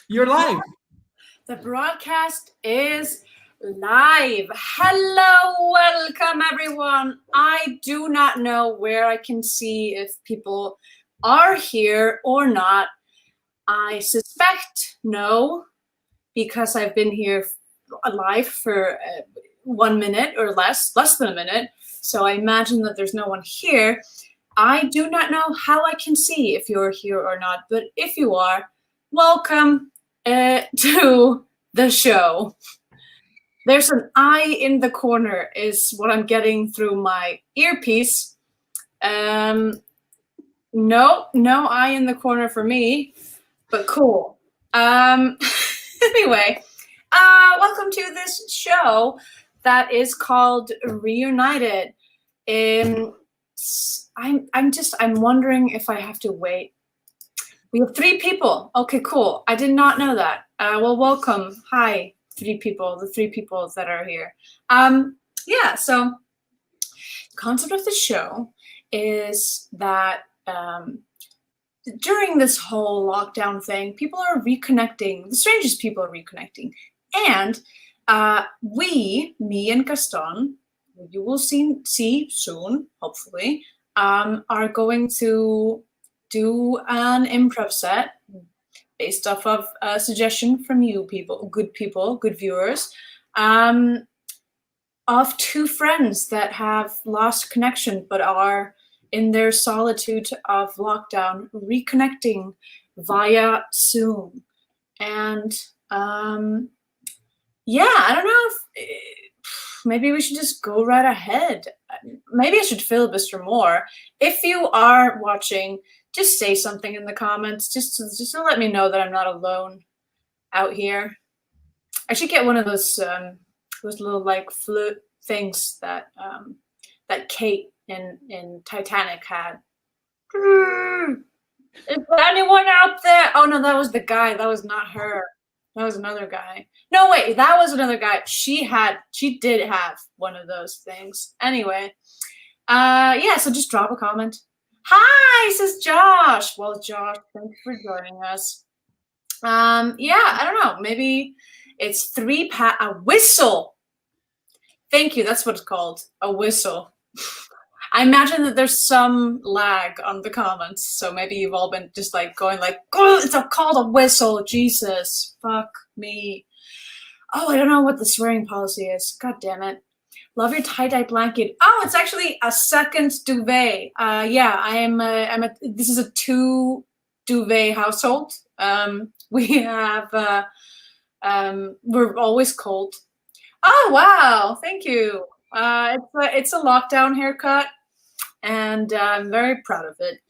You're live. The broadcast is live. Hello, welcome everyone. I do not know where I can see if people are here or not. I suspect no, because I've been here live for 1 minute or less than a minute. So I imagine that there's no one here. I do not know how I can see if you're here or not, but if you are, welcome to the show. There's an eye in the corner is what I'm getting through my earpiece. No eye in the corner for me, but cool. Anyway, welcome to this show that is called Reunited. I'm wondering if I have to wait. We have 3 people. Okay, cool. I did not know that. Well, welcome. Hi, 3 people, the 3 people that are here. Yeah, so the concept of the show is that during this whole lockdown thing, people are reconnecting. The strangest people are reconnecting. And me and Gaston, you will see soon, hopefully, are going to do an improv set based off of a suggestion from you people, good viewers, of 2 friends that have lost connection but are in their solitude of lockdown reconnecting via Zoom. And yeah, I don't know if maybe we should just go right ahead. Maybe I should filibuster more. If you are watching, just say something in the comments, just to let me know that I'm not alone out here. I should get one of those little like flute things that that Kate in Titanic had. Is there anyone out there? Oh no, that was the guy. That was not her. That was another guy. No, wait, that was another guy. She did have one of those things. Anyway, yeah, so just drop a comment. Hi, says Josh. Well, Josh, thanks for joining us. Yeah, I don't know. Maybe it's a whistle. Thank you. That's what it's called. A whistle. I imagine that there's some lag on the comments, so maybe you've all been just like going like, oh, it's called a whistle. Jesus, fuck me. Oh, I don't know what the swearing policy is. God damn it. Love your tie-dye blanket. Oh, it's actually a second duvet. Yeah, this is a 2 duvet household. We have, we're always cold. Oh, wow. Thank you. It's a lockdown haircut, and I'm very proud of it.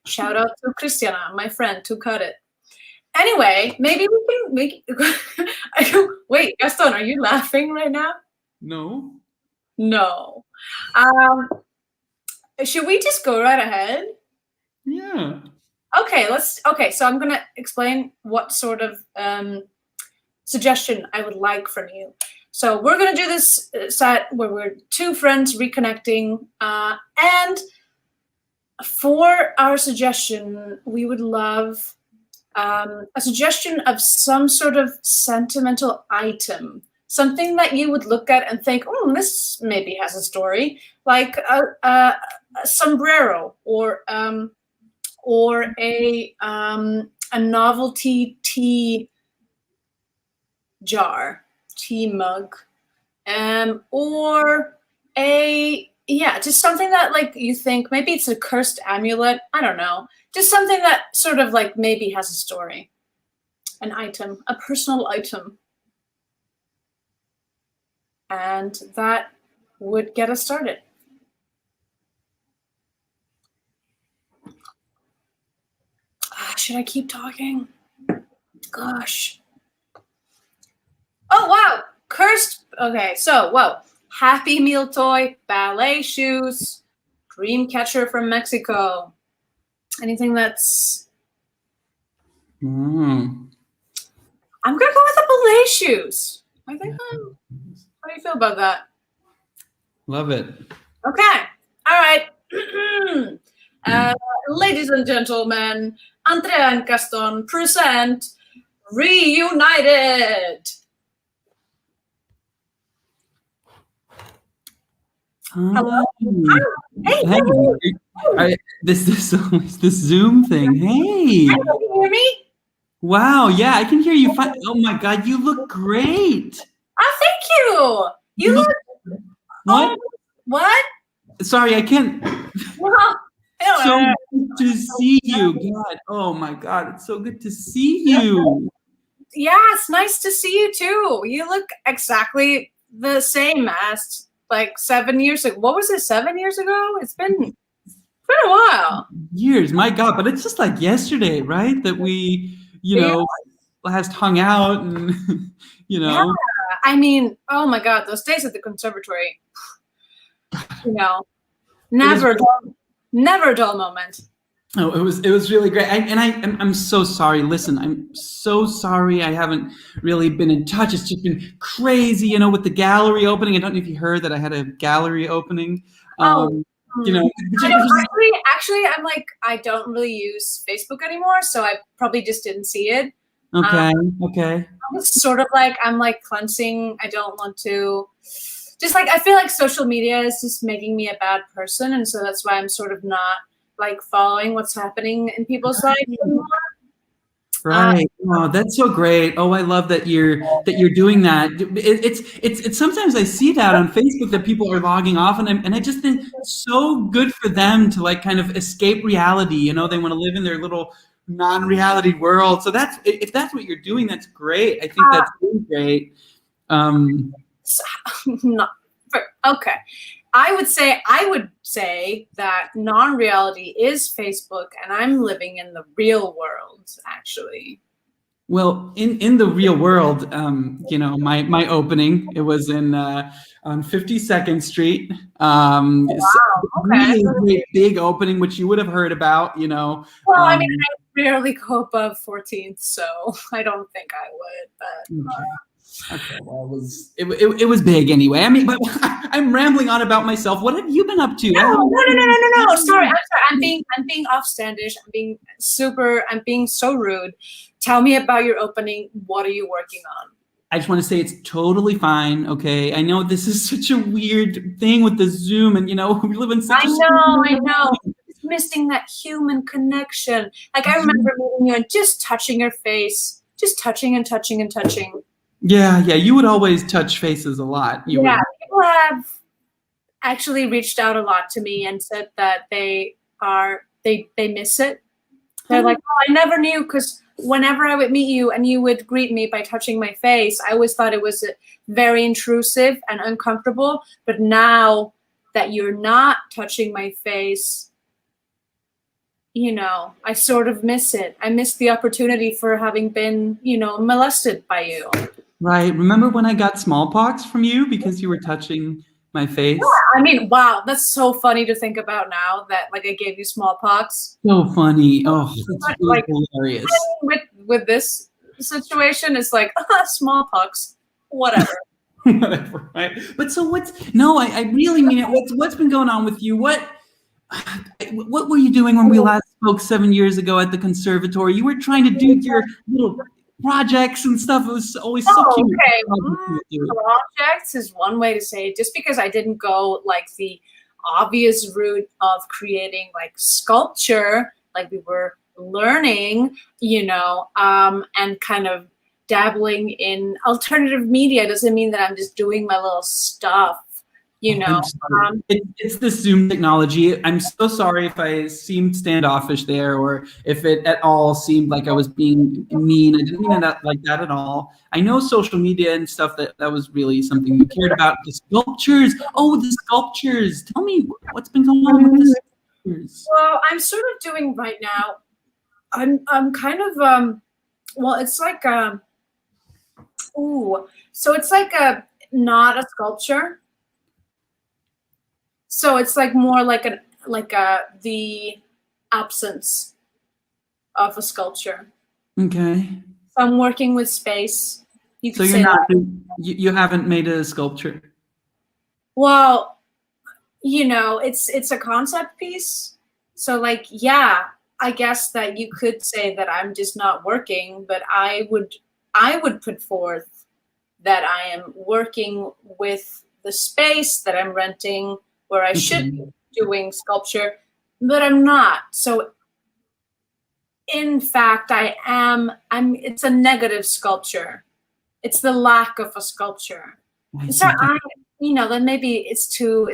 Shout out to Christiana, my friend, who cut it. Anyway, maybe we can make. Wait, Gaston, are you laughing right now? No. No. Should we just go right ahead? Yeah. Okay, so I'm gonna explain what sort of suggestion I would like from you. So we're gonna do this set where we're 2 friends reconnecting, and for our suggestion, we would love a suggestion of some sort of sentimental item, something that you would look at and think, oh, this maybe has a story, like a sombrero or a novelty tea jar, tea mug, or just something that like you think maybe it's a cursed amulet. I don't know, just something that sort of like maybe has a story, an item, a personal item, and that would get us started. Should I keep talking? Gosh. Oh, wow. Cursed. Okay, so, whoa. Happy Meal toy, ballet shoes, dream catcher from Mexico. Anything that's... I'm going to go with the ballet shoes. I think how do you feel about that? Love it. Okay. All right. Ladies and gentlemen, Andrea and Gaston present Reunited. Hi. Hello. Hey, Hey, hey. this Zoom thing. Hey. Can you hear me? Wow. Yeah, I can hear you fine. Oh my God, you look great. Oh, thank you. You You look look. what? Oh, what? Sorry, I can't. Well, So good to see you. God. Oh my God, it's so good to see you. yeah, it's nice to see you too. You look exactly the same as like 7 years ago. What was it? 7 years ago? It's been a while. Years, my God. But it's just like yesterday, right? That we, Yeah. last hung out and, Yeah. I mean, oh my God, those days at the conservatory. You know, it was. never a dull moment. Oh, it was really great. I'm so sorry. Listen, I'm so sorry. I haven't really been in touch. It's just been crazy, with the gallery opening. I don't know if you heard that I had a gallery opening. Oh, Um, I you know, which don't is actually. I'm like, I don't really use Facebook anymore, so I probably just didn't see it. okay. Okay. It's sort of like I'm like cleansing. I don't want to. Just like I feel like social media is just making me a bad person, and so that's why I'm sort of not like following what's happening in people's lives anymore. Right. Oh, that's so great. Oh, I love that you're doing that. It's sometimes I see that on Facebook that people are logging off, and I just think so good for them to like kind of escape reality. They want to live in their little non-reality world. So that's if that's what you're doing, that's great. I think that's really great. Um, Not, okay. I would say that non-reality is Facebook, and I'm living in the real world, actually. Well, in the real world, my opening, it was on 52nd Street. It's a Okay. really great big opening, which you would have heard about. Well, I mean, I rarely go above 14th, so I don't think I would. But Okay, well, it was big anyway. I mean, but I'm rambling on about myself. What have you been up to? no. Sorry, I'm sorry. I'm being offstandish. I'm being so rude. Tell me about your opening. What are you working on? I just want to say it's totally fine. Okay, I know this is such a weird thing with the Zoom, and we live in such a I know. Just missing that human connection. Like I remember meeting you and just touching your face, just touching and touching and touching. Yeah, you would always touch faces a lot. You would. People have actually reached out a lot to me and said that they miss it. They're like, oh, I never knew, because whenever I would meet you and you would greet me by touching my face, I always thought it was very intrusive and uncomfortable. But now that you're not touching my face, I sort of miss it. I miss the opportunity for having been, molested by you. Right. Remember when I got smallpox from you because you were touching my face? Yeah, I mean, wow, that's so funny to think about now that like I gave you smallpox. So funny. Oh, that's really Like hilarious. with this situation, it's like smallpox, whatever. Whatever, right? But so I really mean it. What's been going on with you? What were you doing when we last spoke 7 years ago at the conservatory? You were trying to do your little projects and stuff. It was always so cute. Okay. Projects is one way to say it. Just because I didn't go like the obvious route of creating like sculpture, like we were learning, and kind of dabbling in alternative media doesn't mean that I'm just doing my little stuff. It's the Zoom technology. I'm so sorry if I seemed standoffish there, or if it at all seemed like I was being mean. I didn't mean it like that at all. I know social media and stuff, that was really something you cared about. The sculptures. Oh, the sculptures. Tell me what's been going on with the sculptures. Well, I'm sort of doing right now. I'm kind of well, it's like so it's like not a sculpture. So it's like more like the absence of a sculpture. Okay. So I'm working with space. You So could you're say not that. you haven't made a sculpture. Well, it's a concept piece. So like, yeah, I guess that you could say that I'm just not working, but I would put forth that I am working with the space that I'm renting where I should be doing sculpture, but I'm not. So in fact, it's a negative sculpture. It's the lack of a sculpture. So then maybe it's too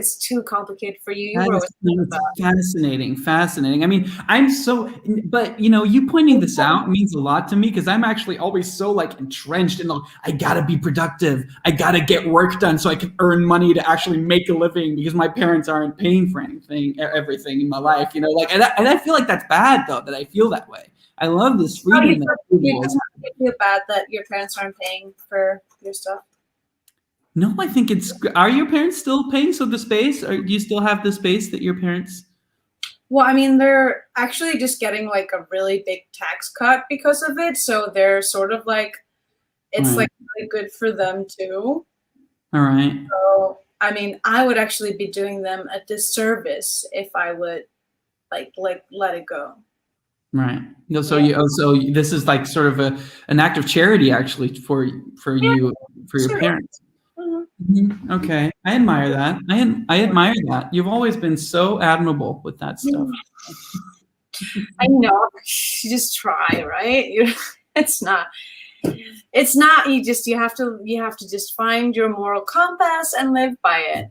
complicated for you. Fascinating. I mean, but you pointing this out means a lot to me because I'm actually always so like entrenched in I gotta be productive. I gotta get work done so I can earn money to actually make a living because my parents aren't paying for everything in my life. And I feel like that's bad though, that I feel that way. I love this freedom. You feel bad that your parents aren't paying for your stuff? No, I think are your parents still paying? So the space, or do you still have the space that your parents? Well, I mean, they're actually just getting like a really big tax cut because of it. So they're sort of like, it's like really good for them too. All right. So, I mean, I would actually be doing them a disservice if I would like let it go. Right. So this is like sort of an act of charity actually for your parents. Mm-hmm. Okay, I admire that. I admire that. You've always been so admirable with that stuff. I know. You just try, right? It's not. You have to just find your moral compass and live by it.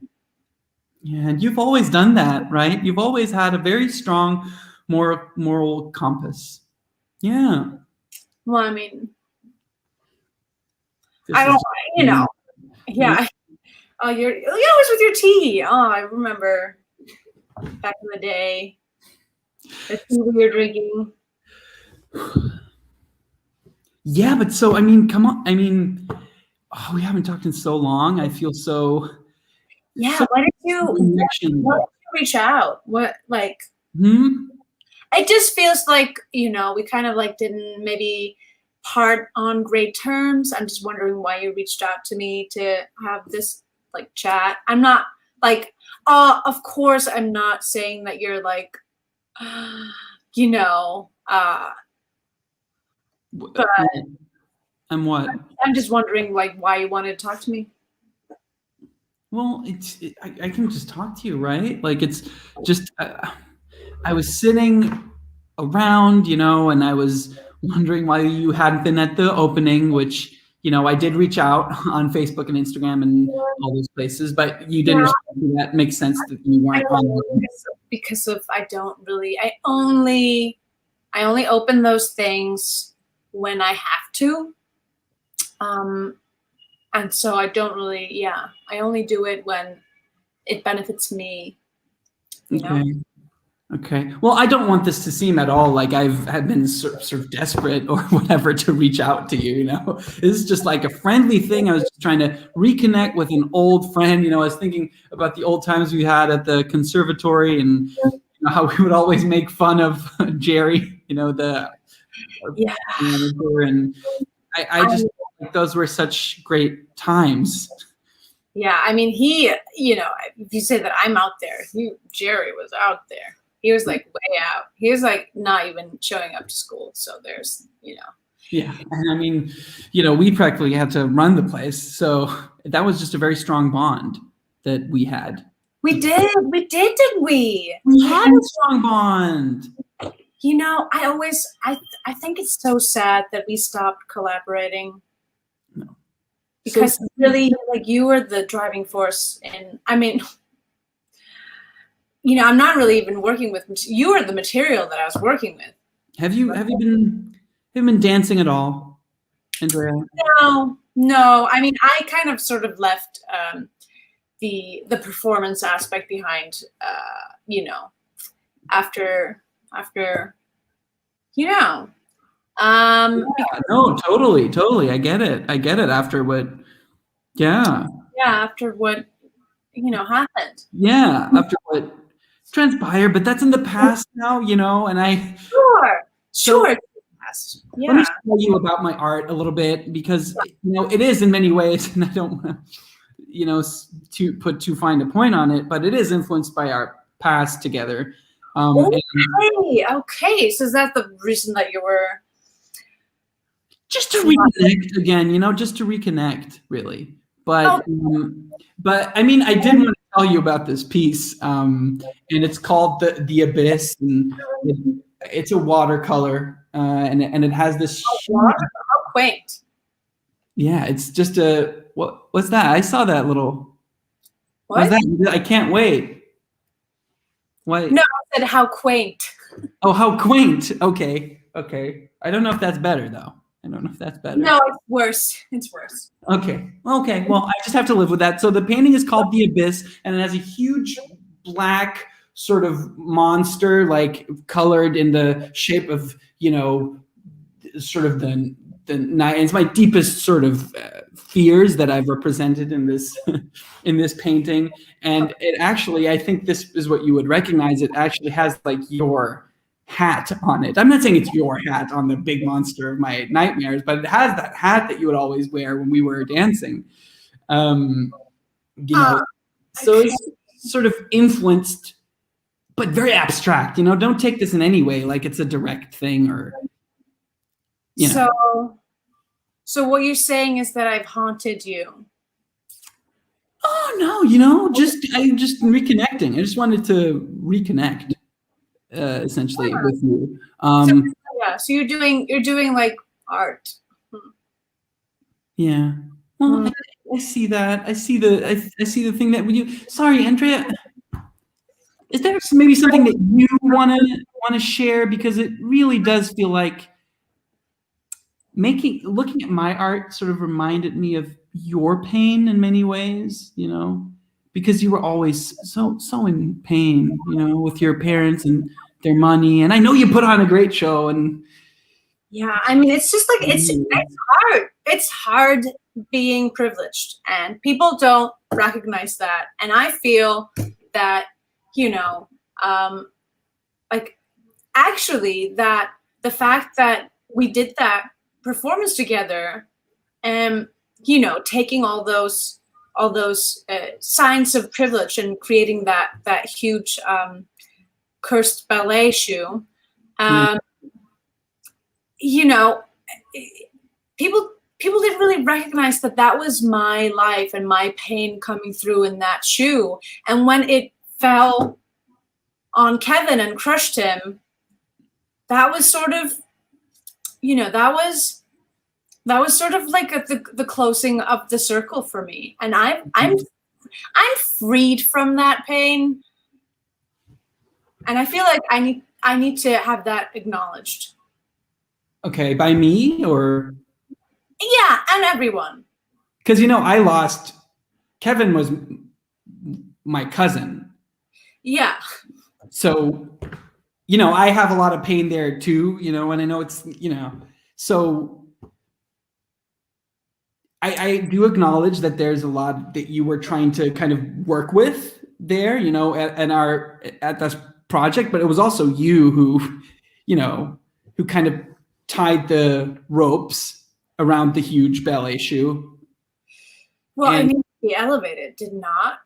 Yeah, and you've always done that, right? You've always had a very strong moral compass. Yeah. Well, I mean, I don't. Yeah. Oh, you're always with your tea. Oh, I remember back in the day. The tea we were drinking. Yeah, but so I mean, come on. I mean, we haven't talked in so long. I feel so. Yeah. Why did you reach out? What like? It just feels like we kind of like didn't maybe part on great terms. I'm just wondering why you reached out to me to have this like chat. I'm not like, of course I'm not saying that you're like, but I'm what? I'm just wondering like why you wanted to talk to me. Well, I can just talk to you, right? Like it's just, I was sitting around, and I was wondering why you hadn't been at the opening, which, I did reach out on Facebook and Instagram and all those places, but you didn't respond to that. Makes sense that you weren't on. Because I only open those things when I have to. And so I don't really, I only do it when it benefits me. Okay. Well, I don't want this to seem at all like I've been sort of desperate or whatever to reach out to you. This is just like a friendly thing. I was just trying to reconnect with an old friend. I was thinking about the old times we had at the conservatory and how we would always make fun of Jerry. And I just like those were such great times. Yeah, I mean, he, if you say that I'm out there, Jerry was out there. He was like way out. He was like not even showing up to school. So there's, Yeah. And I mean, we practically had to run the place. So that was just a very strong bond that we had. We did, didn't we? We had a strong bond. I think it's so sad that we stopped collaborating. No. Because really, like you were the driving force. And I mean, I'm not really even working with you. Were the material that I was working with. Have you been dancing at all, Andrea? No. I mean, I kind of sort of left the performance aspect behind. After. No, totally. I get it. After what? Yeah. Yeah. After what, happened. Yeah. After what transpired, but that's in the past now, and I. Sure. Let me tell you about my art a little bit because it is in many ways, and I don't want to, to put too fine a point on it, but it is influenced by our past together. Okay, okay. So is that the reason that you were just to reconnect again, just to reconnect, really. oh, But I mean, I did want to tell you about this piece, and it's called the Abyss, and it's a watercolor, and it has this. how quaint. Yeah, it's just what's that? I saw that little. What's What? that? I can't wait. What? No, I said how quaint. Oh, how quaint. Okay, okay. I don't know if that's better though. I don't know if that's better. No, it's worse. It's worse. Okay. Okay. Well, I just have to live with that. So the painting is called The Abyss, and it has a huge black sort of monster, like colored in the shape of, sort of the night. It's my deepest sort of fears that I've represented in this in this painting. And it actually, I think this is what you would recognize. It actually has like your hat on it. I'm not saying it's your hat on the big monster of my nightmares, but it has that hat that you would always wear when we were dancing. So it's sort of influenced, but very abstract. Don't take this in any way like it's a direct thing or. So what you're saying is that I've haunted you. Oh no, I'm just reconnecting. I just wanted to reconnect. Essentially with you. So you're doing like art. Yeah. Well, I see that. I see the thing that you. Sorry, Andrea. Is there maybe something that you want to share, because it really does feel like looking at my art sort of reminded me of your pain in many ways, because you were always so in pain, with your parents and their money. And I know you put on a great show. And yeah, I mean, it's just like it's hard. It's hard being privileged, and people don't recognize that. And I feel that like actually that the fact that we did that performance together, taking all those signs of privilege and creating that huge cursed ballet shoe, people didn't really recognize that was my life and my pain coming through in that shoe. And when it fell on Kevin and crushed him, that was sort of that was sort of like the closing of the circle for me. And I'm freed from that pain, and I feel like I need to have that acknowledged. Okay, by me or? Yeah, and everyone. Because Kevin was my cousin. Yeah. So, I have a lot of pain there too, and I know it's, so I do acknowledge that there's a lot that you were trying to kind of work with there, at this project, but it was also you who kind of tied the ropes around the huge ballet shoe. Well, it needed to be elevated, did not?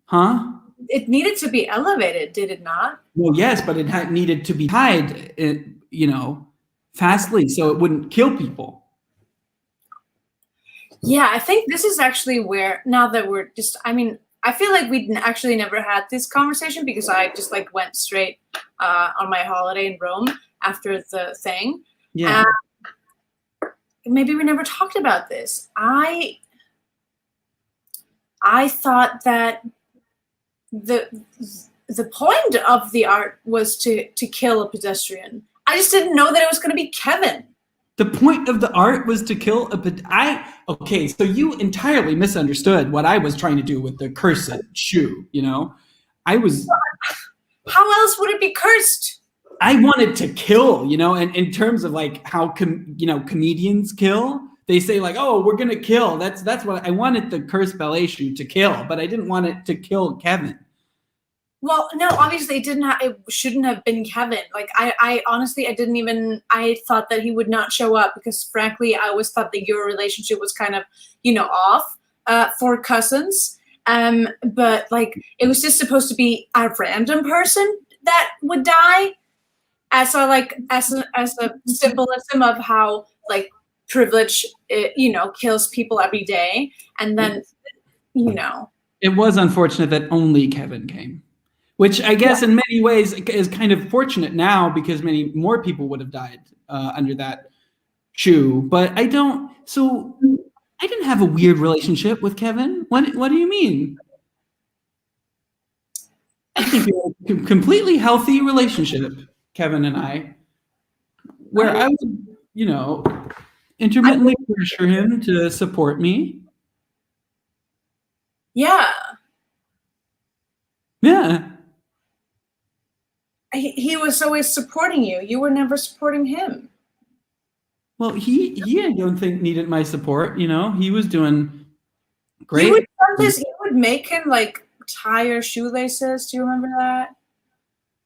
Huh? It needed to be elevated, did it not? Well, yes, but it needed to be tied, fastly so it wouldn't kill people. Yeah, I think this is actually where, now that we're just, I feel like we actually never had this conversation because I just like went straight on my holiday in Rome after the thing. Yeah. Maybe we never talked about this. I thought that the point of the art was to kill a pedestrian. I just didn't know that it was going to be Kevin. The point of the art was to kill okay, so you entirely misunderstood what I was trying to do with the cursed shoe, I was. How else would it be cursed? I wanted to kill, and in terms of like how comedians kill, they say like, oh, we're gonna kill. That's what I wanted, the cursed ballet shoe to kill, but I didn't want it to kill Kevin. Well, no, obviously it shouldn't have been Kevin. Like I honestly, I thought that he would not show up because frankly, I always thought that your relationship was kind of, off for cousins. But like, it was just supposed to be a random person. that would die as a symbolism of how like privilege, kills people every day, and then It was unfortunate that only Kevin came, which I guess in many ways is kind of fortunate now because many more people would have died under that shoe. But I don't. So I didn't have a weird relationship with Kevin. What do you mean? I think we had a completely healthy relationship, Kevin and I, where I would, intermittently pressure him to support me. Yeah. Yeah. He was always supporting you. You were never supporting him. Well, he I don't think needed my support. He was doing great. He would make him like tie your shoelaces. Do you remember that?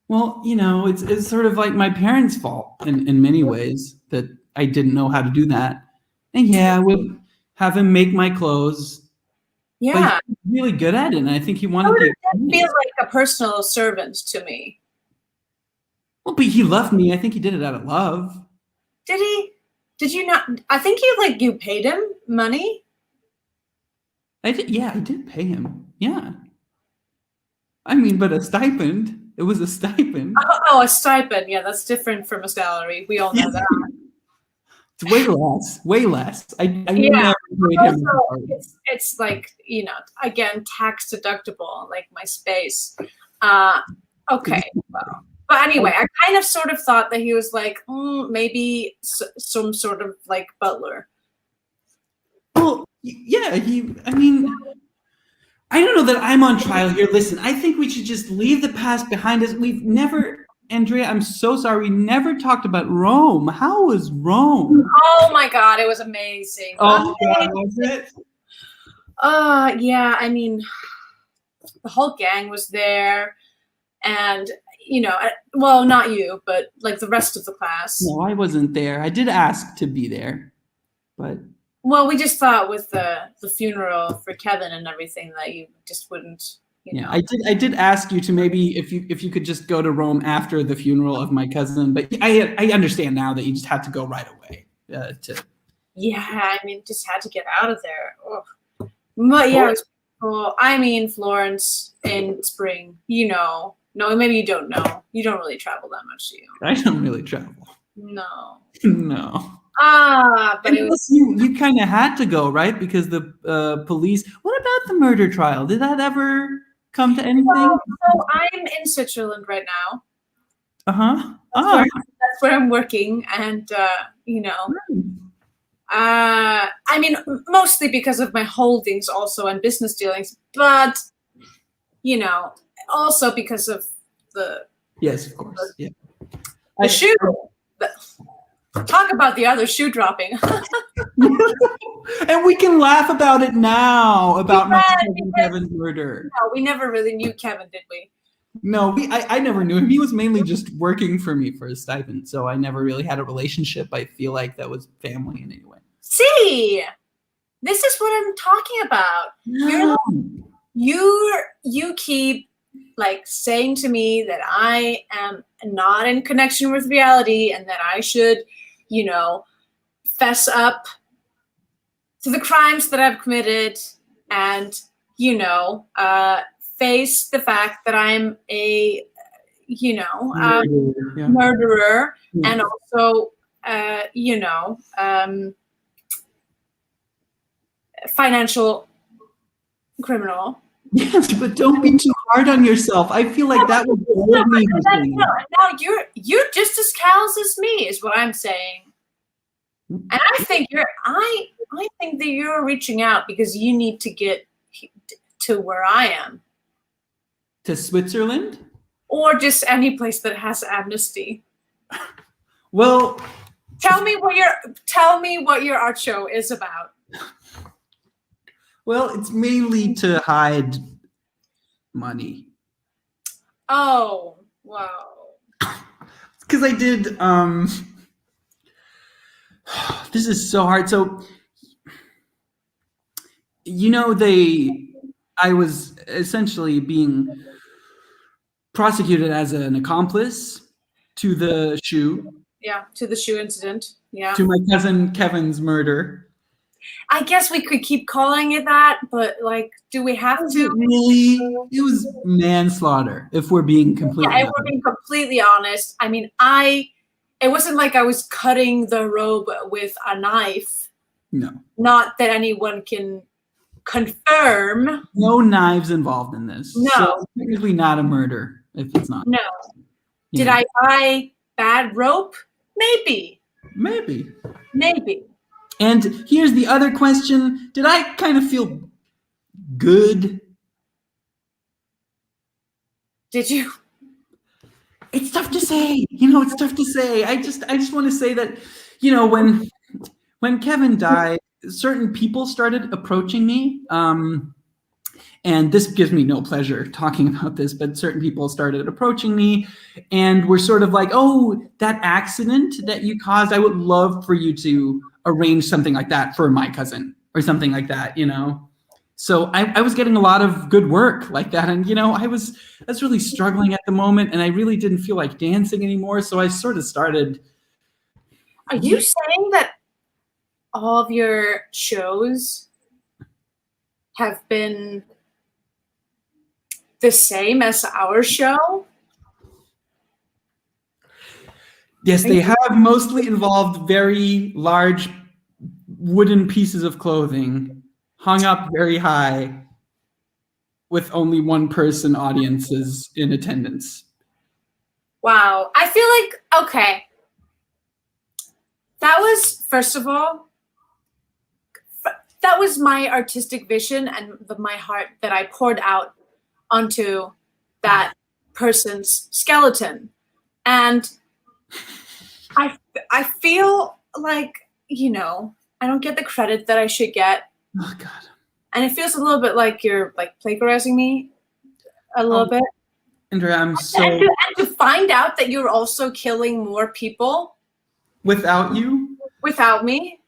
Well, it's sort of like my parents' fault in many ways that I didn't know how to do that. And I would have him make my clothes. Yeah, but he was really good at it, and I think he wanted to feel like a personal servant to me. Well, but he loved me. I think he did it out of love. Did he? Did you not? I think you paid him money. I did. Yeah, I did pay him. Yeah. I mean, but a stipend. It was a stipend. Oh, a stipend. Yeah, that's different from a salary. We all know that. It's way less. Way less. I never paid him. It's like, again, tax deductible, like my space. Okay. Well, but anyway, I kind of sort of thought that he was like, maybe some sort of like butler. Well, yeah, I don't know that I'm on trial here. Listen, I think we should just leave the past behind us. We've never, Andrea, I'm so sorry. We never talked about Rome. How was Rome? Oh my God, it was amazing. Oh, God, was it? Yeah, I mean, the whole gang was there. And, well, not you, but like the rest of the class. No, I wasn't there. I did ask to be there, but. Well, we just thought with the funeral for Kevin and everything that you just wouldn't. Yeah, I did ask you to maybe if you could just go to Rome after the funeral of my cousin, but I understand now that you just had to go right away. Yeah, I mean, just had to get out of there. Oh. But yeah, it was cool. I mean, Florence in spring. No, maybe you don't know. You don't really travel that much, do you? I don't really travel. No. No. But it was, you kind of had to go, right? Because the police. What about the murder trial? Did that ever come to anything? So I'm in Switzerland right now. That's where I'm working, and I mean, mostly because of my holdings, also, and business dealings, but also because of the. Yes, of course. The shoe. Talk about the other shoe dropping. And we can laugh about it now, about my cousin Kevin's murder. No, we never really knew Kevin, did we? No, I never knew him. He was mainly just working for me for a stipend, so I never really had a relationship. I feel like that was family in any way. See, this is what I'm talking about. No. You keep like saying to me that I am not in connection with reality and that I should, fess up to the crimes that I've committed and, face the fact that I'm a, murderer and also, financial criminal. Yes, but don't be too hard on yourself. I feel like that would hold me. Now you're just as callous as me, is what I'm saying. And I think I think that you're reaching out because you need to get to where I am. To Switzerland? Or just any place that has amnesty. Well, tell me what your art show is about. Well, it's mainly to hide money. Oh, wow. Because I did, this is so hard. So, I was essentially being prosecuted as an accomplice to the shoe, Yeah, to the shoe incident. Yeah. to my cousin Kevin's murder. I guess we could keep calling it that, but like, do we have Was to? it really? It was manslaughter, if we're being completely Yeah, if we're being completely honest, I mean, it wasn't like I was cutting the robe with a knife. No. Not that anyone can confirm. No knives involved in this. No. So it's technically not a murder if it's not. No. Yeah. Did I buy bad rope? Maybe. Maybe. Maybe. And here's the other question. Did I kind of feel good? Did you? It's tough to say. It's tough to say. I just want to say that, when Kevin died, certain people started approaching me. And this gives me no pleasure talking about this, but certain people started approaching me and were sort of like, oh, that accident that you caused, I would love for you to arrange something like that for my cousin or something like that, So I was getting a lot of good work like that. And, I was really struggling at the moment and I really didn't feel like dancing anymore. So I sort of started. Are you saying that all of your shows have been the same as our show? Yes, they have mostly involved very large wooden pieces of clothing hung up very high with only one person audiences in attendance. Wow. I feel like, okay. That was, first of all, that was my artistic vision and my heart that I poured out onto that person's skeleton. And I feel like, I don't get the credit that I should get. Oh, God. And it feels a little bit like you're like plagiarizing me a little bit. Andrea, I'm so... And to find out that you're also killing more people. Without you? Without me.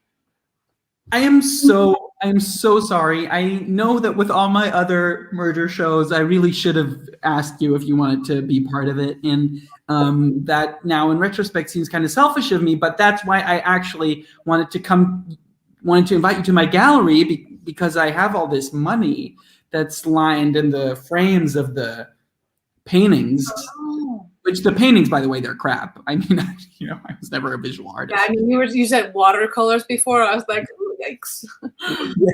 I am so sorry. I know that with all my other murder shows, I really should have asked you if you wanted to be part of it. And that now in retrospect seems kind of selfish of me, but that's why I actually wanted to invite you to my gallery because I have all this money that's lined in the frames of the paintings. Oh. Which the paintings, by the way, they're crap. I mean, I was never a visual artist. Yeah, I mean, you said watercolors before. I was like, ooh, yikes.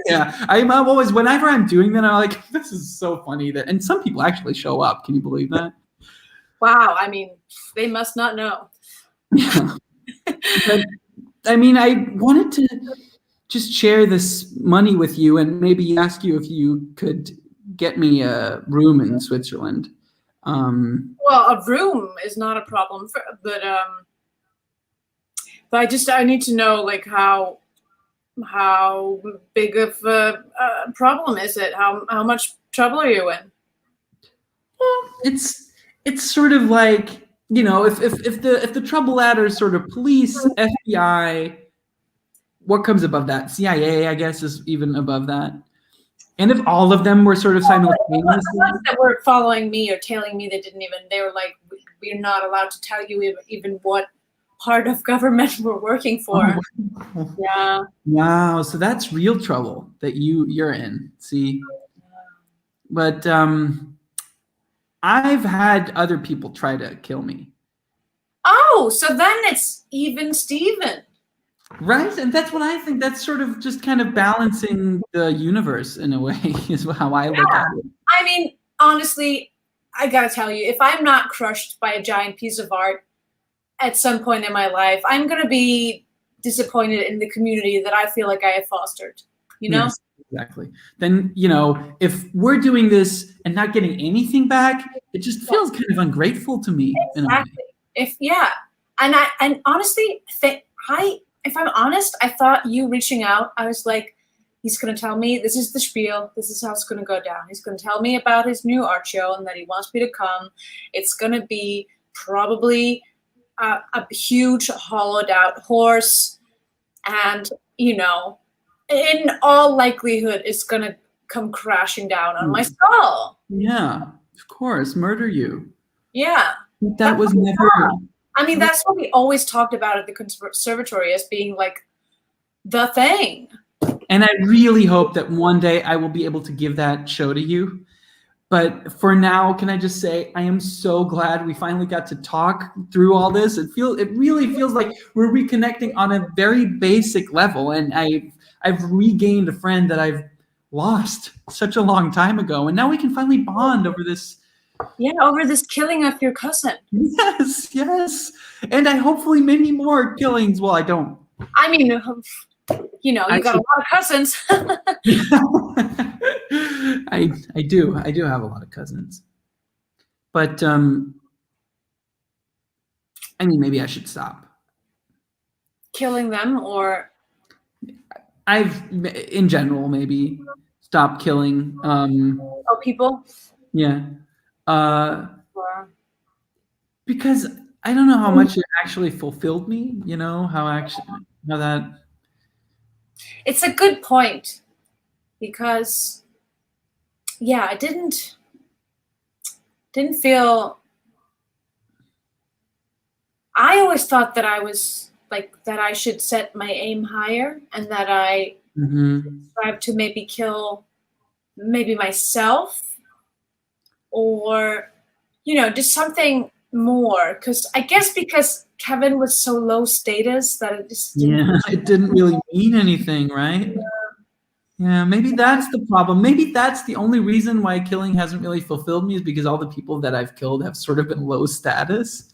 Yeah, I'm always, whenever I'm doing that, I'm like, this is so funny and some people actually show up. Can you believe that? Wow, I mean, they must not know. Yeah. But, I mean, I wanted to just share this money with you and maybe ask you if you could get me a room in Switzerland. Well, a room is not a problem, but I need to know like how big of a problem is it? How much trouble are you in? Well, it's sort of like, if the trouble ladder is sort of police, FBI, what comes above that? CIA, I guess, is even above that. And if all of them were sort of simultaneously, the ones that were following me or tailing me, they were like, we're not allowed to tell you even what part of government we're working for. Oh. Yeah. Wow. So that's real trouble that you're in. See, but I've had other people try to kill me. Oh, so then it's even Steven. Right, and that's what I think. That's sort of just kind of balancing the universe in a way, is how I look at it. I mean, honestly, I gotta tell you, if I'm not crushed by a giant piece of art at some point in my life, I'm gonna be disappointed in the community that I feel like I have fostered. Yes, exactly. Then, if we're doing this and not getting anything back, it just feels kind of ungrateful to me. Exactly. And honestly, if I'm honest, I thought you reaching out, I was like, he's going to tell me this is the spiel. This is how it's going to go down. He's going to tell me about his new art show and that he wants me to come. It's going to be probably a huge hollowed out horse. And, in all likelihood, it's going to come crashing down on my skull. Yeah, of course. Murder you. Yeah. That was never. I mean, that's what we always talked about at the conservatory as being like the thing. And I really hope that one day I will be able to give that show to you. But for now, can I just say I am so glad we finally got to talk through all this. It really feels like we're reconnecting on a very basic level, and I've regained a friend that I've lost such a long time ago, and now we can finally bond over this. Yeah, over this killing of your cousin. Yes, yes, and I hopefully many more killings. Well, I don't. I mean, you got a lot of cousins. I do have a lot of cousins, but I mean, maybe I should stop killing them, or in general, maybe stop killing. People. Yeah, because I don't know how much it actually fulfilled me. How that. It's a good point, because I didn't feel. I always thought that I was like that I should set my aim higher, and that I strive to maybe kill myself, or just something more, because Kevin was so low status that it just didn't really mean anything, right? Yeah, maybe that's the problem. Maybe that's the only reason why killing hasn't really fulfilled me, is because all the people that I've killed have sort of been low status.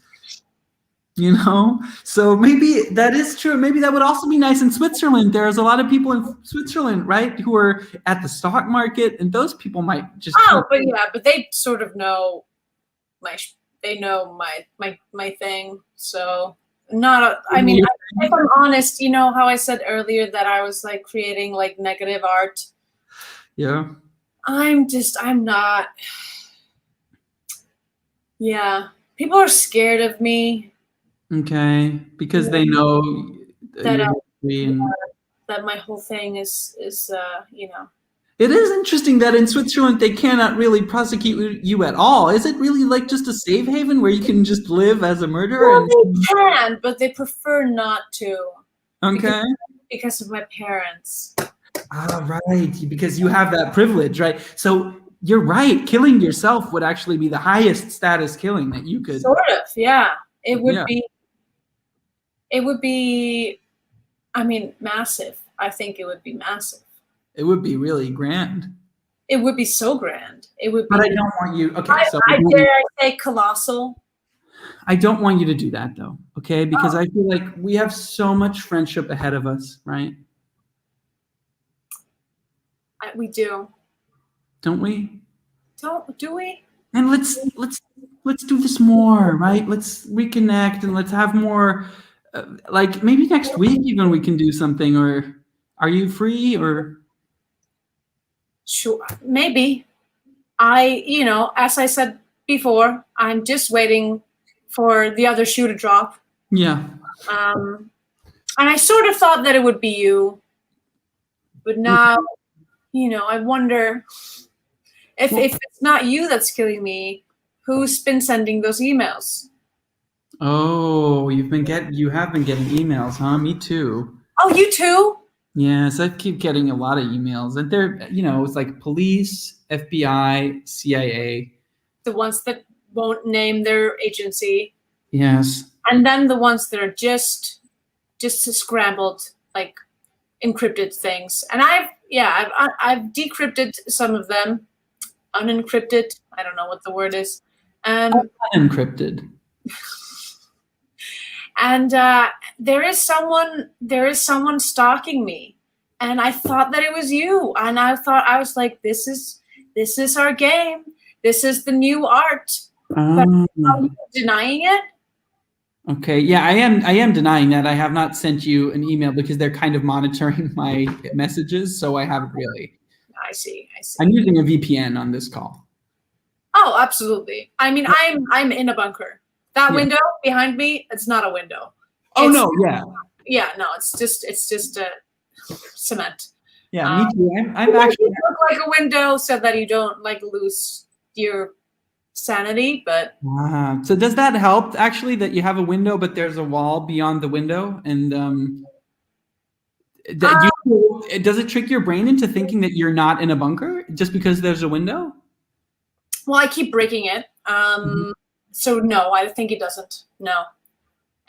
So maybe that is true. Maybe that would also be nice in Switzerland. There's a lot of people in Switzerland, right, who are at the stock market, and those people might just. But they sort of know my thing. So I mean, if I'm honest, how I said earlier that I was like creating like negative art. Yeah. I'm not. Yeah, people are scared of me. Okay, because they know that my whole thing is. It is interesting that in Switzerland they cannot really prosecute you at all. Is it really like just a safe haven where you can just live as a murderer? Well, they can, but they prefer not to. Okay. Because of my parents. Right, because you have that privilege, right? So you're right. Killing yourself would actually be the highest status killing that you could. Sort of, yeah. It would be. It would be. I mean, massive. I think it would be massive. It would be really grand. It would be so grand. It would be. But I don't want you. Okay, I dare say colossal. I don't want you to do that, though. Okay, because I feel like we have so much friendship ahead of us, right? We do. Don't we? Do we? And let's do this more, right? Let's reconnect and let's have more. Like maybe next week even we can do something. Or are you free? Or sure, maybe. As I said before, I'm just waiting for the other shoe to drop. Yeah. And I sort of thought that it would be you, but now, I wonder if it's not you that's killing me, who's been sending those emails? Oh, you have been getting emails, huh? Me too. Oh, you too? Yes, I keep getting a lot of emails, and they're, it's like police, FBI, CIA. The ones that won't name their agency. Yes. And then the ones that are just scrambled, like encrypted things. And I've decrypted some of them, unencrypted. I don't know what the word is. Unencrypted. And there is someone stalking me, and I thought that it was you. And I was like, this is our game. This is the new art. But are you denying it? Okay, yeah, I am denying that. I have not sent you an email because they're kind of monitoring my messages, so I haven't really. I see. I'm using a VPN on this call. Oh, absolutely. I mean, I'm in a bunker. That window behind me, it's not a window. Oh, no, yeah. Yeah, no, it's just cement. Yeah, me too. I'm actually look like a window so that you don't like lose your sanity. But So does that help actually that you have a window, but there's a wall beyond the window? And does it trick your brain into thinking that you're not in a bunker just because there's a window? well, I keep breaking it. So no, I think it doesn't. No.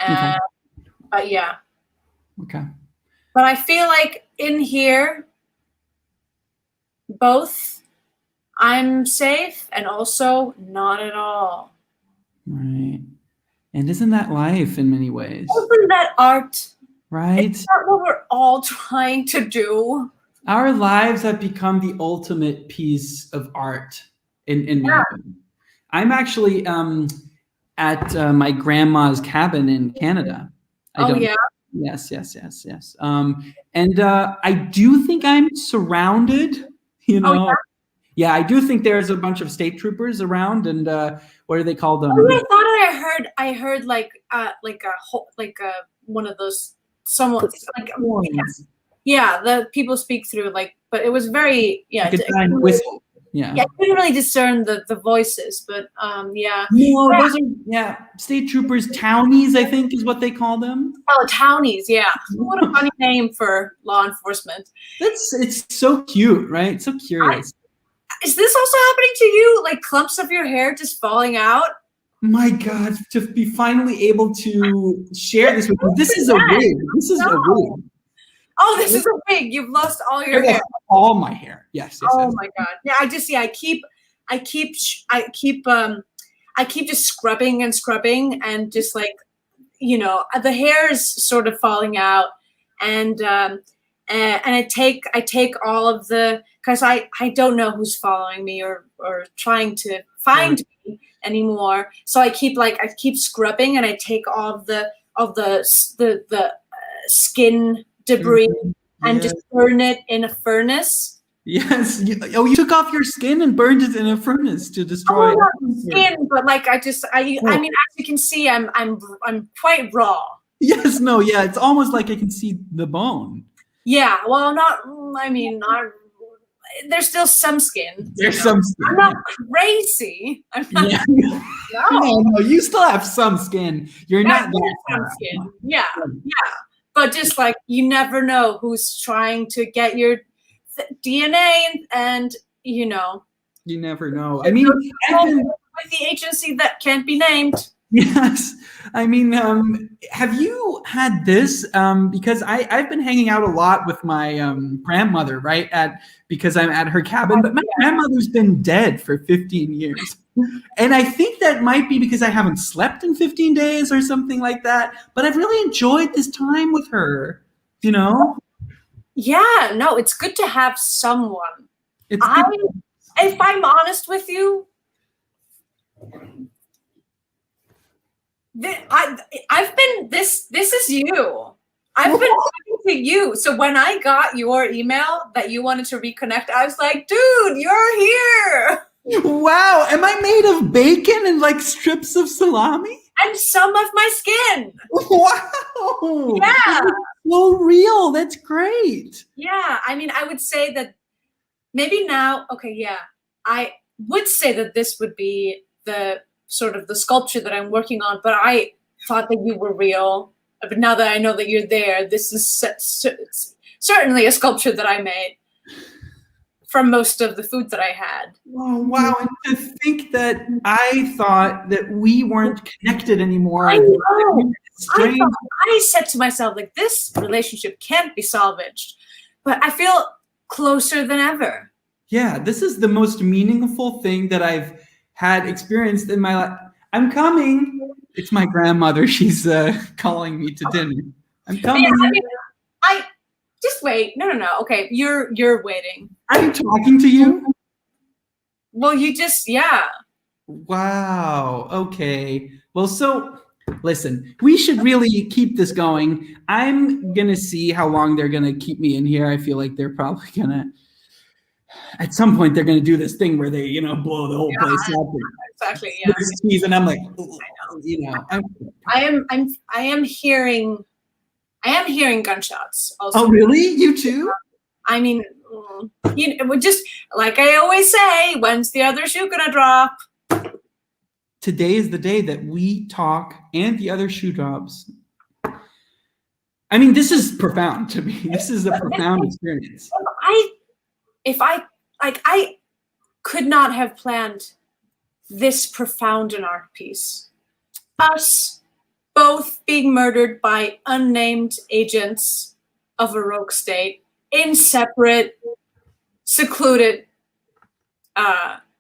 Okay. But yeah. Okay. But I feel like in here, both I'm safe and also not at all. Right. And isn't that life in many ways? Isn't that art? Right. Is that what we're all trying to do? Our lives have become the ultimate piece of art in many ways. I'm actually at my grandma's cabin in Canada. Yeah. Yes. And I do think I'm surrounded, you know. Yeah, I do think there's a bunch of state troopers around, and what do they call them? Oh, I thought I heard like one of those someone like the people speak through but it was very like a giant whistle. Yeah, I couldn't really discern the voices, but yeah. No, those are state troopers, townies, I think is what they call them. Oh, townies, yeah. What a funny name for law enforcement. It's so cute, right? So curious. Is this also happening to you? Like clumps of your hair just falling out? My God, to be finally able to share this with you. This is a wig. This is a wig. Oh, this is a wig. You've lost all your hair. All my hair. Yes. Oh my God. Yeah, I keep just scrubbing and just the hair is sort of falling out, and I take all of the, because I don't know who's following me or trying to find me anymore. So I keep scrubbing, and I take all of the skin debris and just burn it in a furnace. Yes. You took off your skin and burned it in a furnace to destroy skin, but I mean, as you can see, I'm quite raw. Yes. No. Yeah. It's almost like I can see the bone. Yeah. Well, not. There's still some skin. There's some skin. I'm not crazy. I'm not. No. You still have some skin. You're not some skin. Yeah. But just you never know who's trying to get your DNA, and you never know. I mean, with the agency that can't be named. Yes. I mean, have you had this? Because I've been hanging out a lot with my grandmother, right? Because I'm at her cabin, but my grandmother's been dead for 15 years. And I think that might be because I haven't slept in 15 days or something like that. But I've really enjoyed this time with her, Yeah, no, it's good to have someone. If I'm honest with you, this is you. I've been talking to you. So when I got your email that you wanted to reconnect, I was like, dude, you're here. Wow. Am I made of bacon and strips of salami? And some of my skin. Wow. Yeah. That's so real. That's great. Yeah. I mean, I would say that maybe now, okay, yeah. I would say that this would be the sort of the sculpture that I'm working on, but I thought that you were real. But now that I know that you're there, this is certainly a sculpture that I made from most of the food that I had. Oh, wow. And to think that I thought that we weren't connected anymore. I know. I said to myself, this relationship can't be salvaged, but I feel closer than ever. Yeah, this is the most meaningful thing that I've had experienced in my life. I'm coming. It's my grandmother. She's calling me to dinner. I'm coming. Yeah, I mean, just wait. No. Okay, you're waiting. I'm talking to you. Well, you just Wow. Okay. Well, so listen, we should really keep this going. I'm gonna see how long they're gonna keep me in here. I feel like they're probably gonna. At some point, they're going to do this thing where they, blow the whole place up. Exactly. Yeah. And I'm like, I am hearing gunshots. Also. Oh, really? You too? I mean, just like I always say, when's the other shoe gonna drop? today is the day that we talk and the other shoe jobs. I mean, this is profound to me. This is a profound experience. I could not have planned this profound an art piece. Us both being murdered by unnamed agents of a rogue state in separate, secluded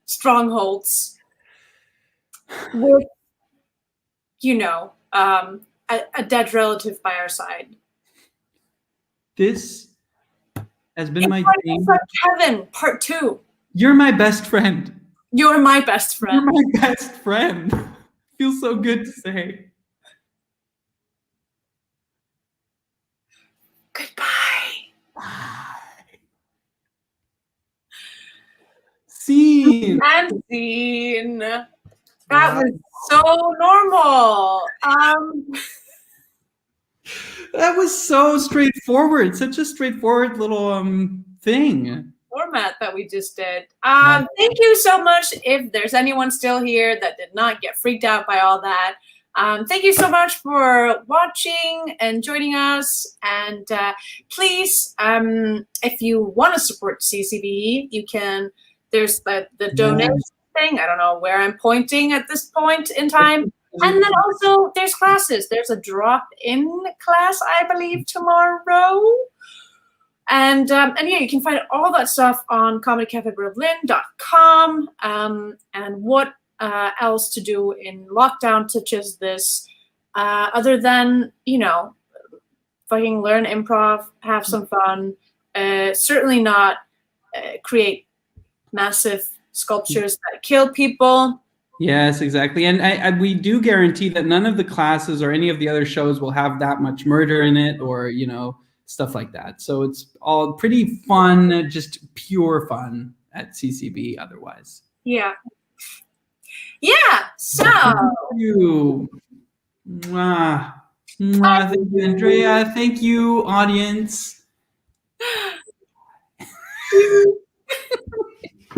strongholds with, a dead relative by our side. This has been my dream. It's like Kevin, part 2. You're my best friend. You're my best friend. You're my best friend. Feels so good to say. Goodbye. Bye. Scene. And scene. That was so normal. That was so straightforward. Such a straightforward little thing. Format that we just did. Thank you so much. If there's anyone still here that did not get freaked out by all that, thank you so much for watching and joining us. And please, if you want to support CCBE, you can. There's the donation thing. I don't know where I'm pointing at this point in time. And then also there's classes. There's a drop-in class, I believe, tomorrow. And yeah, you can find all that stuff on comedycafeberlin.com. And what else to do in lockdown such as this, other than, fucking learn improv, have some fun, certainly not create massive sculptures that kill people. Yes, exactly. And we do guarantee that none of the classes or any of the other shows will have that much murder in it or, stuff like that. So it's all pretty fun, just pure fun at CCB otherwise. Yeah. Yeah. So. Thank you. Mwah. Mwah. Thank you, Andrea. Thank you, audience.